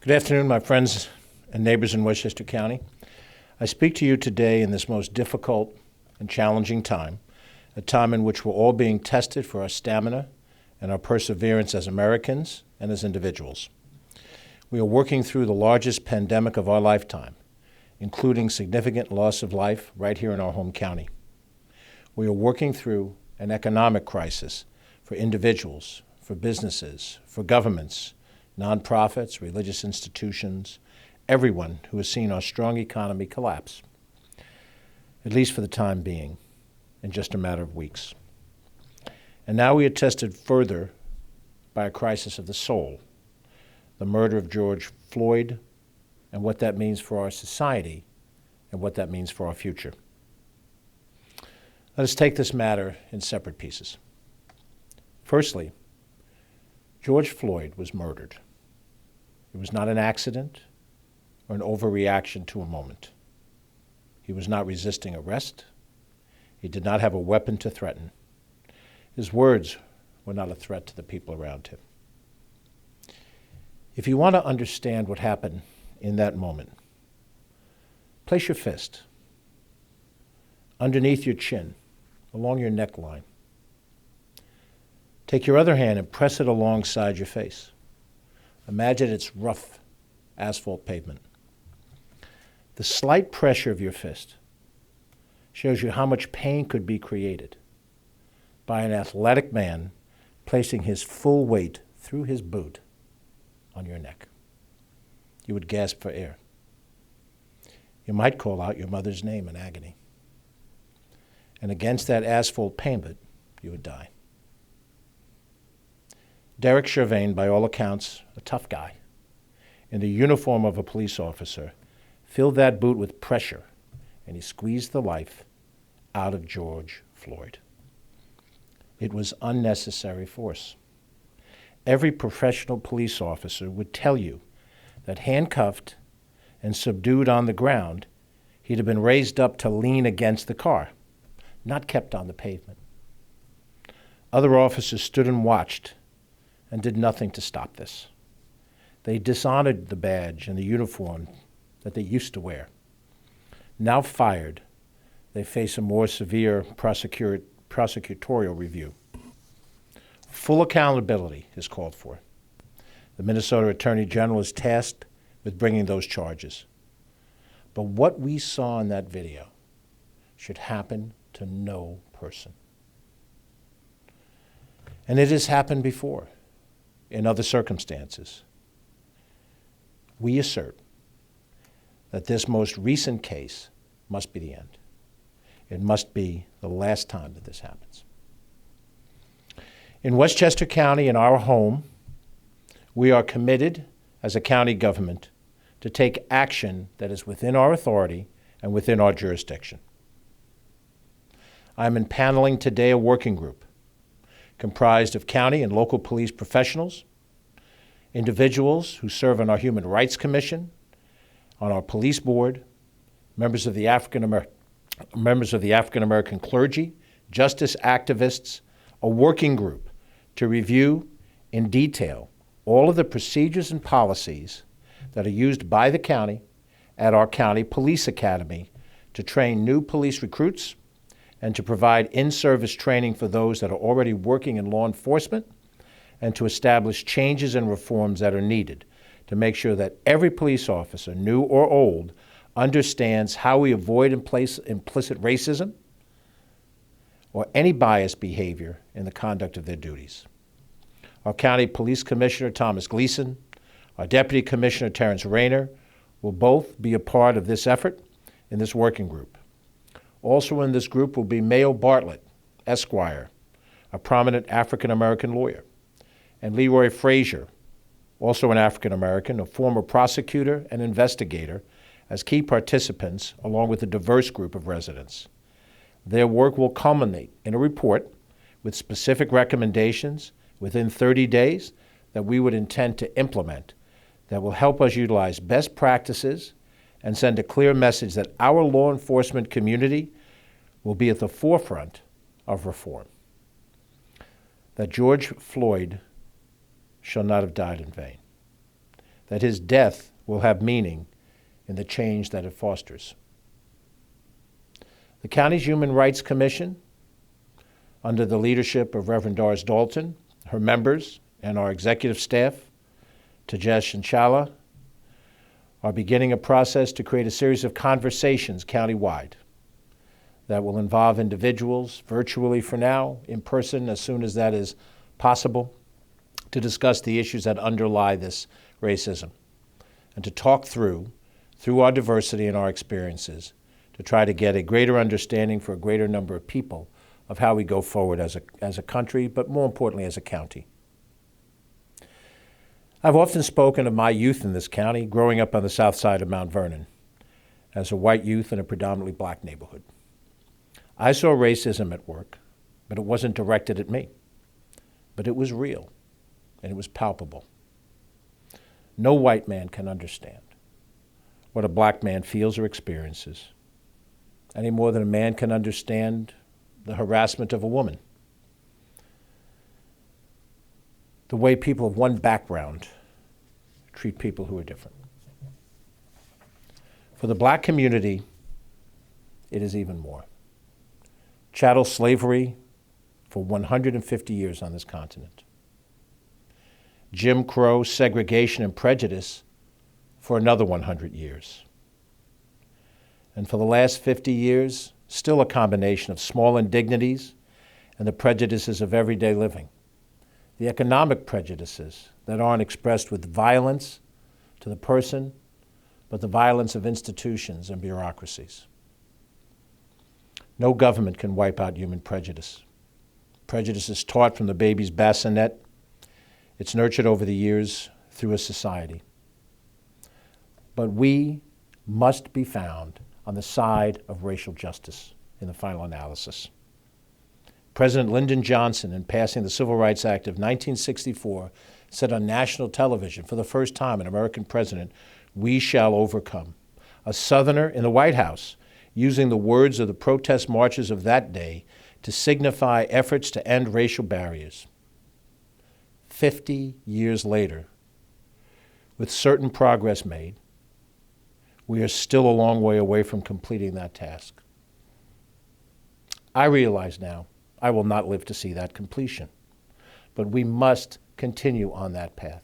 Good afternoon, my friends and neighbors in Westchester County. I speak to you today in this most difficult and challenging time, a time in which we're all being tested for our stamina and our perseverance as Americans and as individuals. We are working through the largest pandemic of our lifetime, including significant loss of life right here in our home county. We are working through an economic crisis for individuals, for businesses, for governments, nonprofits, religious institutions, everyone who has seen our strong economy collapse, at least for the time being, in just a matter of weeks. And now we are tested further by a crisis of the soul, the murder of George Floyd, and what that means for our society and what that means for our future. Let us take this matter in separate pieces. Firstly, George Floyd was murdered. It was not an accident or an overreaction to a moment. He was not resisting arrest. He did not have a weapon to threaten. His words were not a threat to the people around him. If you want to understand what happened in that moment, place your fist underneath your chin, along your neckline. Take your other hand and press it alongside your face. Imagine it's rough asphalt pavement. The slight pressure of your fist shows you how much pain could be created by an athletic man placing his full weight through his boot on your neck. You would gasp for air. You might call out your mother's name in agony. And against that asphalt pavement, you would die. Derek Chauvin, by all accounts, a tough guy, in the uniform of a police officer, filled that boot with pressure, and he squeezed the life out of George Floyd. It was unnecessary force. Every professional police officer would tell you that handcuffed and subdued on the ground, he'd have been raised up to lean against the car, not kept on the pavement. Other officers stood and watched and did nothing to stop this. They dishonored the badge and the uniform that they used to wear. Now fired, they face a more severe prosecutorial review. Full accountability is called for. The Minnesota Attorney General is tasked with bringing those charges. But what we saw in that video should happen to no person. And it has happened before in other circumstances. We assert that this most recent case must be the end. It must be the last time that this happens. In Westchester County, in our home, we are committed as a county government to take action that is within our authority and within our jurisdiction. I'm impaneling today a working group comprised of county and local police professionals, individuals who serve on our Human Rights Commission, on our police board, members of the African American clergy, justice activists, a working group to review in detail all of the procedures and policies that are used by the county at our county police academy to train new police recruits and to provide in-service training for those that are already working in law enforcement, and to establish changes and reforms that are needed to make sure that every police officer, new or old, understands how we avoid implicit racism or any biased behavior in the conduct of their duties. Our County Police Commissioner, Thomas Gleason, our Deputy Commissioner, Terrence Rayner, will both be a part of this effort in this working group. Also in this group will be Mayo Bartlett, Esquire, a prominent African-American lawyer, and Leroy Frazier, also an African-American, a former prosecutor and investigator, as key participants along with a diverse group of residents. Their work will culminate in a report with specific recommendations within 30 days that we would intend to implement that will help us utilize best practices and send a clear message that our law enforcement community will be at the forefront of reform. That George Floyd shall not have died in vain. that his death will have meaning in the change that it fosters. The county's Human Rights Commission, under the leadership of Reverend Doris Dalton, her members, and our executive staff, Tajesh and Chala, are beginning a process to create a series of conversations countywide that will involve individuals, virtually for now, in person as soon as that is possible, to discuss the issues that underlie this racism and to talk through our diversity and our experiences, to try to get a greater understanding for a greater number of people of how we go forward as a country, but more importantly as a county. I've often spoken of my youth in this county, growing up on the south side of Mount Vernon, as a white youth in a predominantly black neighborhood. I saw racism at work, but it wasn't directed at me. But it was real, and it was palpable. No white man can understand what a black man feels or experiences, any more than a man can understand the harassment of a woman. The way people of one background treat people who are different. For the black community, it is even more. Chattel slavery for 150 years on this continent. Jim Crow, segregation, and prejudice for another 100 years. And for the last 50 years, still a combination of small indignities and the prejudices of everyday living. The economic prejudices that aren't expressed with violence to the person, but the violence of institutions and bureaucracies. No government can wipe out human prejudice. Prejudice is taught from the baby's bassinet. It's nurtured over the years through a society. But we must be found on the side of racial justice in the final analysis. President Lyndon Johnson, in passing the Civil Rights Act of 1964, said on national television for the first time, an American president, "We shall overcome." A Southerner in the White House using the words of the protest marches of that day to signify efforts to end racial barriers. 50 years later, with certain progress made, we are still a long way away from completing that task. I realize now I will not live to see that completion, but we must continue on that path.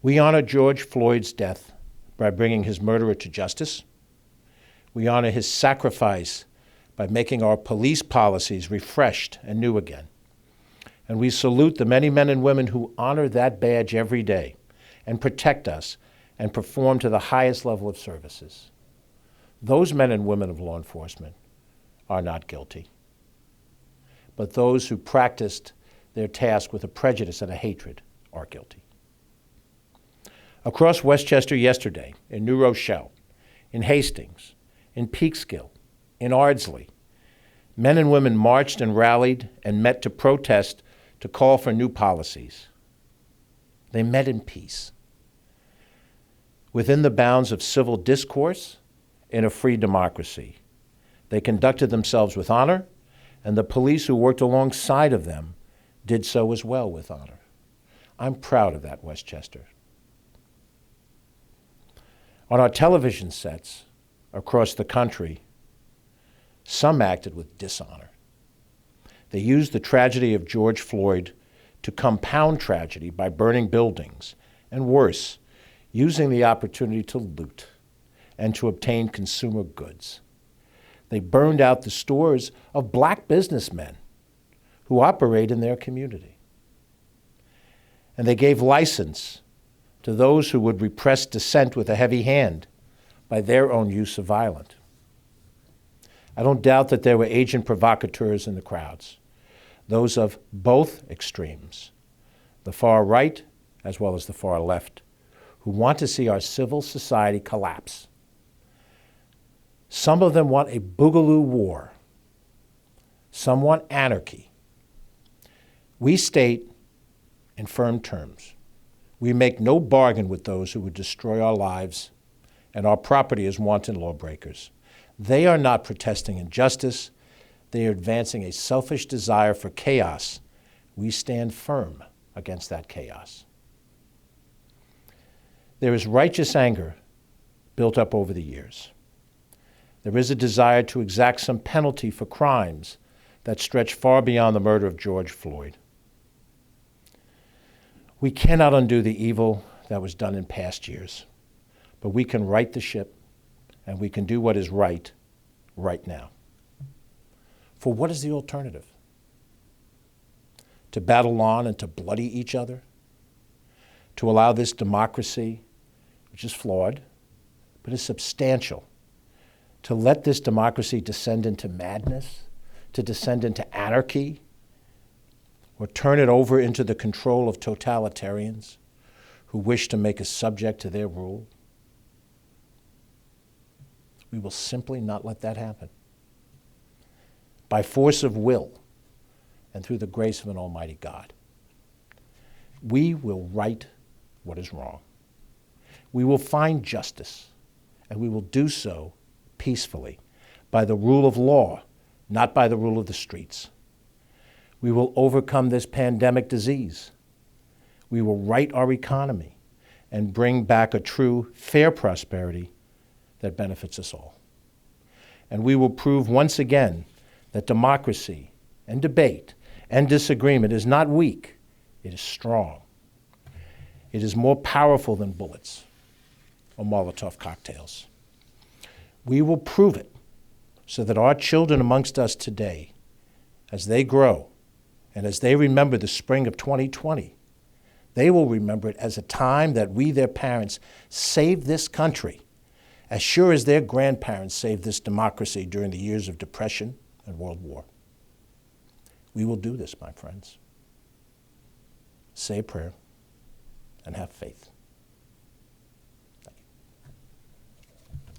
We honor George Floyd's death by bringing his murderer to justice. We honor his sacrifice by making our police policies refreshed and new again. And we salute the many men and women who honor that badge every day and protect us and perform to the highest level of services. Those men and women of law enforcement are not guilty. But those who practiced their task with a prejudice and a hatred are guilty. Across Westchester yesterday, in New Rochelle, in Hastings, in Peekskill, in Ardsley, men and women marched and rallied and met to protest, to call for new policies. They met in peace, within the bounds of civil discourse in a free democracy. They conducted themselves with honor, and the police who worked alongside of them did so as well with honor. I'm proud of that, Westchester. On our television sets across the country, some acted with dishonor. They used the tragedy of George Floyd to compound tragedy by burning buildings, and worse, using the opportunity to loot and to obtain consumer goods. They burned out the stores of black businessmen who operate in their community. And they gave license to those who would repress dissent with a heavy hand by their own use of violence. I don't doubt that there were agent provocateurs in the crowds, those of both extremes, the far right as well as the far left, who want to see our civil society collapse. Some of them want a boogaloo war. Some want anarchy. We state in firm terms, we make no bargain with those who would destroy our lives and our property as wanton lawbreakers. They are not protesting injustice. They are advancing a selfish desire for chaos. We stand firm against that chaos. There is righteous anger built up over the years. There is a desire to exact some penalty for crimes that stretch far beyond the murder of George Floyd. We cannot undo the evil that was done in past years, but we can right the ship, and we can do what is right now. For what is the alternative? To battle on and to bloody each other? To allow this democracy, which is flawed, but is substantial, to let this democracy descend into madness, to descend into anarchy, or turn it over into the control of totalitarians who wish to make us subject to their rule? We will simply not let that happen. By force of will and through the grace of an almighty God, we will right what is wrong. We will find justice, and we will do so peacefully, by the rule of law, not by the rule of the streets. We will overcome this pandemic disease. We will right our economy and bring back a true, fair prosperity that benefits us all. And we will prove once again that democracy and debate and disagreement is not weak, it is strong. It is more powerful than bullets or Molotov cocktails. We will prove it so that our children amongst us today, as they grow and as they remember the spring of 2020, they will remember it as a time that we, their parents, saved this country, as sure as their grandparents saved this democracy during the years of Depression and World War. We will do this, my friends. Say a prayer and have faith.